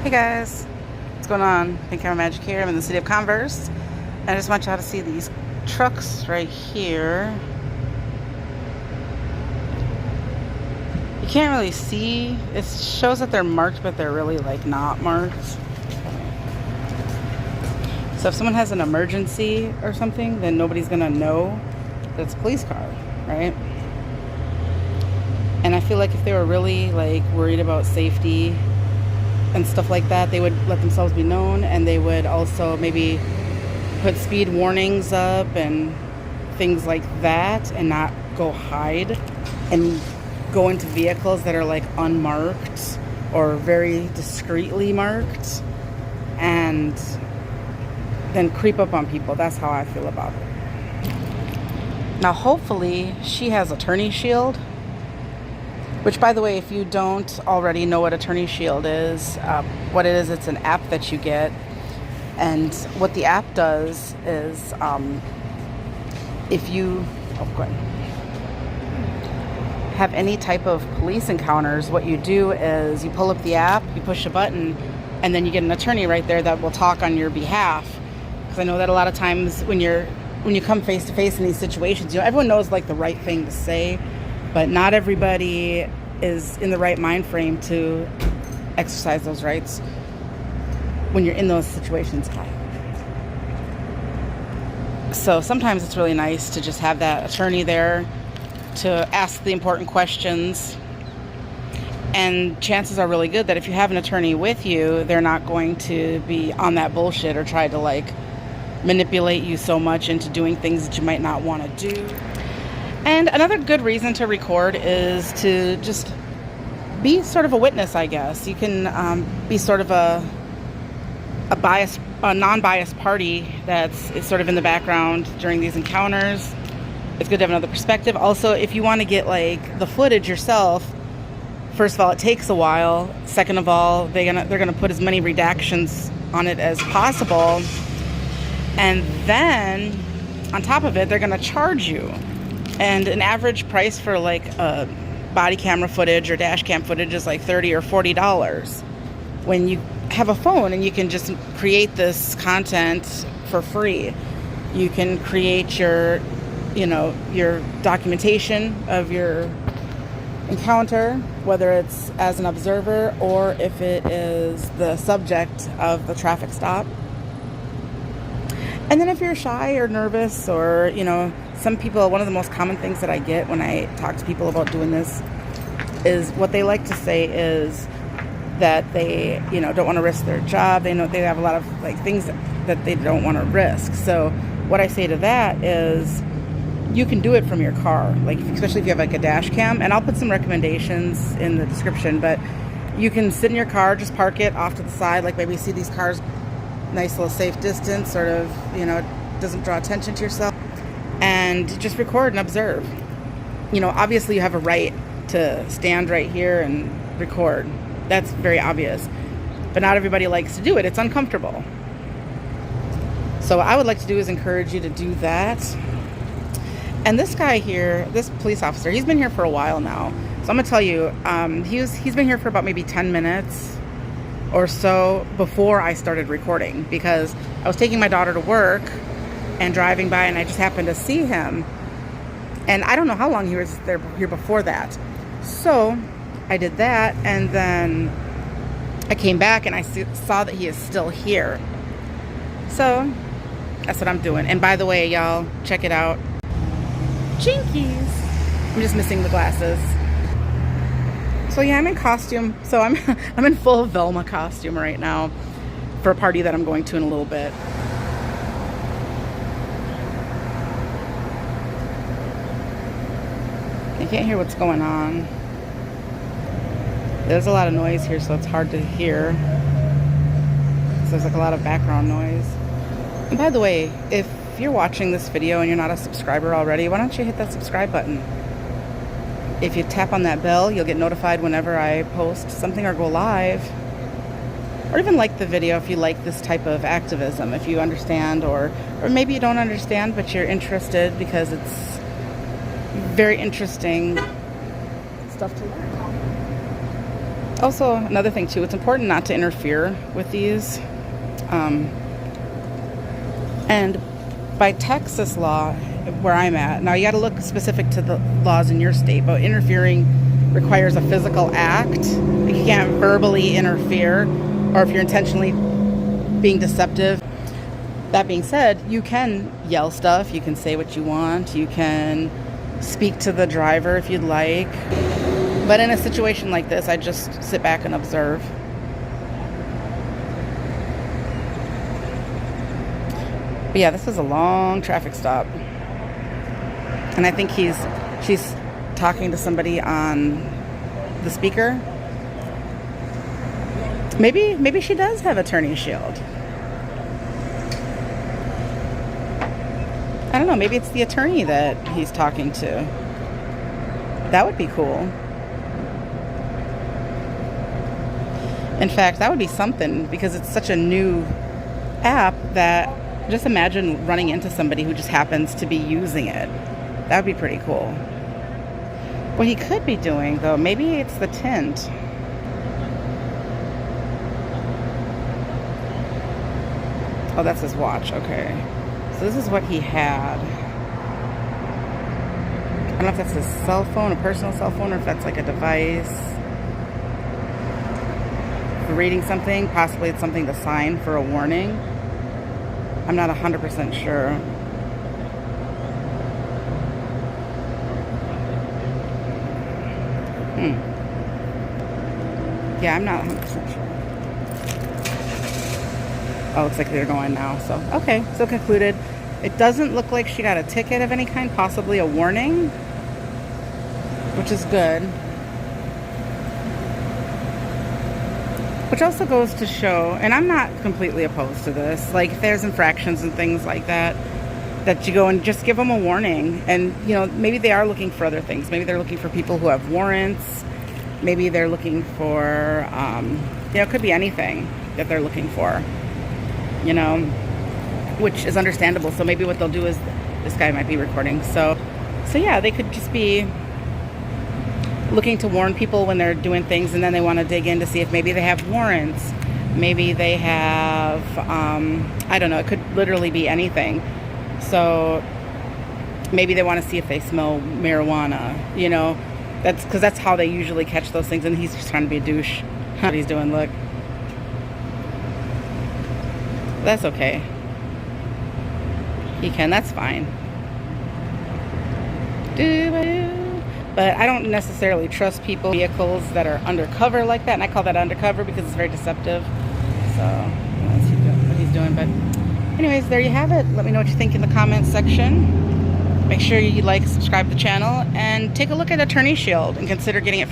Hey guys, what's going on? Pink Camera Magic here. I'm in the city of Converse. And I just want y'all to see these trucks right here. You can't really see. It shows that they're marked, but they're really like not marked. So if someone has an emergency or something, then nobody's gonna know that it's a police car, right? And I feel like if they were really like worried about safety and stuff like that, they would let themselves be known, and they would also maybe put speed warnings up and things like that, and not go hide and go into vehicles that are like unmarked or very discreetly marked and then creep up on people. That's how I feel about it. Now hopefully she has Attorney Shield, which, by the way, if you don't already know what Attorney Shield is, what it is, it's an app that you get. And what the app does is, if you have any type of police encounters, what you do is you pull up the app, you push a button, and then you get an attorney right there that will talk on your behalf. Because I know that a lot of times when you come face to face in these situations, everyone knows like the right thing to say, but not everybody is in the right mind frame to exercise those rights when you're in those situations. So sometimes it's really nice to just have that attorney there to ask the important questions. And chances are really good that if you have an attorney with you, they're not going to be on that bullshit or try to like manipulate you so much into doing things that you might not want to do. And another good reason to record is to just be sort of a witness, I guess. You can be sort of a non-biased party that's sort of in the background during these encounters. It's good to have another perspective. Also, if you want to get like the footage yourself, first of all, it takes a while. Second of all, they're gonna put as many redactions on it as possible, and then on top of it, they're gonna charge you. And an average price for like body camera footage or dash cam footage is like $30 or $40. When you have a phone and you can just create this content for free, you can create your documentation of your encounter, whether it's as an observer or if it is the subject of the traffic stop. And then if you're shy or nervous or, some people, one of the most common things that I get when I talk to people about doing this is what they like to say is that they, don't want to risk their job. They know they have a lot of like things that they don't want to risk. So what I say to that is you can do it from your car, like especially if you have like a dash cam, and I'll put some recommendations in the description, but you can sit in your car, just park it off to the side, like maybe see these cars, nice little safe distance, sort of, doesn't draw attention to yourself, and just record and observe. Obviously you have a right to stand right here and record. That's very obvious. But not everybody likes to do it. It's uncomfortable. So what I would like to do is encourage you to do that. And this guy here, this police officer, he's been here for a while now. So I'm going to tell you, he's been here for about maybe 10 minutes or so before I started recording, because I was taking my daughter to work and driving by, and I just happened to see him. And I don't know how long he was here before that. So I did that, and then I came back and I saw that he is still here. So that's what I'm doing. And by the way, y'all, check it out. Jinkies. I'm just missing the glasses. So yeah, I'm in costume. So I'm in full Velma costume right now for a party that I'm going to in a little bit. I can't hear what's going on. There's a lot of noise here, so it's hard to hear. So there's like a lot of background noise. And by the way, if you're watching this video and you're not a subscriber already, why don't you hit that subscribe button? If you tap on that bell, you'll get notified whenever I post something or go live. Or even like the video if you like this type of activism, if you understand, or maybe you don't understand, but you're interested because it's very interesting stuff to learn. Also, another thing too, it's important not to interfere with these. And by Texas law, where I'm at, now you got to look specific to the laws in your state, but interfering requires a physical act. Like you can't verbally interfere, or if you're intentionally being deceptive. That being said, you can yell stuff, you can say what you want, you can speak to the driver if you'd like. But in a situation like this, I just sit back and observe. But yeah, this is a long traffic stop. And I think she's talking to somebody on the speaker. Maybe she does have attorney shield. I don't know, maybe it's the attorney that he's talking to. That would be cool. In fact, that would be something, because it's such a new app that just imagine running into somebody who just happens to be using it. That would be pretty cool. What he could be doing, though, maybe it's the tint. Oh, that's his watch. Okay. So this is what he had. I don't know if that's his cell phone, a personal cell phone, or if that's like a device. For reading something, possibly it's something to sign for a warning. I'm not 100% sure. Yeah, I'm not 100% sure. Oh, looks like they're going now. So, okay. So concluded. It doesn't look like she got a ticket of any kind, possibly a warning, which is good. Which also goes to show, and I'm not completely opposed to this, like if there's infractions and things like that, that you go and just give them a warning. And, you know, maybe they are looking for other things. Maybe they're looking for people who have warrants. Maybe they're looking for, you know, it could be anything that they're looking for. You know, which is understandable. So maybe what they'll do is, this guy might be recording. So yeah, they could just be looking to warn people when they're doing things, and then they want to dig in to see if maybe they have warrants. Maybe they have, I don't know, it could literally be anything. So maybe they want to see if they smell marijuana, you know, because that's how they usually catch those things. And he's just trying to be a douche. What he's doing, look. That's okay. He can, that's fine. But I don't necessarily trust people vehicles that are undercover like that, and I call that undercover because it's very deceptive. So let's see what he's doing. But anyways, there you have it. Let me know what you think in the comments section. Make sure you like, subscribe to the channel, and take a look at Attorney Shield and consider getting it for yourself.